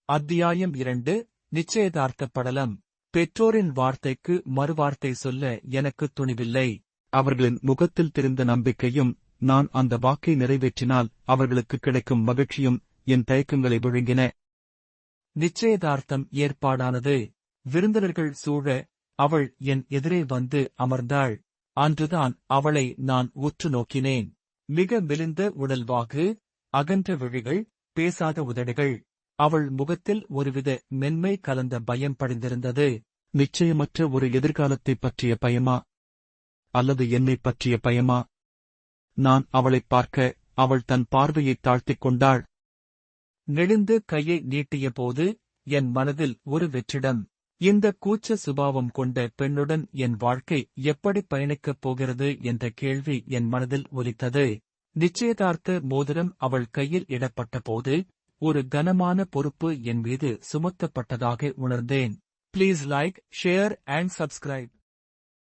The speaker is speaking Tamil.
அத்தியாயம் 2 நிச்சயதார்த்தப்படலம். பெற்றோரின் வார்த்தைக்கு மறுவார்த்தை சொல்ல எனக்கு துணிவில்லை. அவர்களின் முகத்தில் தெரிந்த நம்பிக்கையும், நான் அந்த வாக்கை நிறைவேற்றினால் அவர்களுக்கு கிடைக்கும் மகிழ்ச்சியும் என் தயக்கங்களை விழுங்கின. நிச்சயதார்த்தம் ஏற்பாடானது. விருந்தினர்கள் சூழ அவள் என் எதிரே வந்து அமர்ந்தாள். அன்றுதான் அவளை நான் உற்று நோக்கினேன். மிக மெலிந்த உடல்வாகு, அகன்ற விழிகள், பேசாத உதடுகள். அவள் முகத்தில் ஒருவித மென்மை கலந்த பயம் படிந்திருந்தது. நிச்சயமற்ற ஒரு எதிர்காலத்தைப் பற்றிய பயமா, அல்லது என்னைப் பற்றிய பயமா? நான் அவளைப் பார்க்க அவள் தன் பார்வையைத் தாழ்த்திக் கொண்டாள். நெளிந்து கையை நீட்டிய போது என் மனதில் ஒரு வெற்றிடம். இந்த கூச்ச சுபாவம் கொண்ட பெண்ணுடன் என் வாழ்க்கை எப்படி பயணிக்கப் போகிறது என்ற கேள்வி என் மனதில் ஒலித்தது. நிச்சயதார்த்த மோதிரம் அவள் கையில் இடப்பட்ட போது ஒரு கனமான பொறுப்பு என் மீது சுமத்தப்பட்டதாக உணர்ந்தேன். Please like, share and subscribe.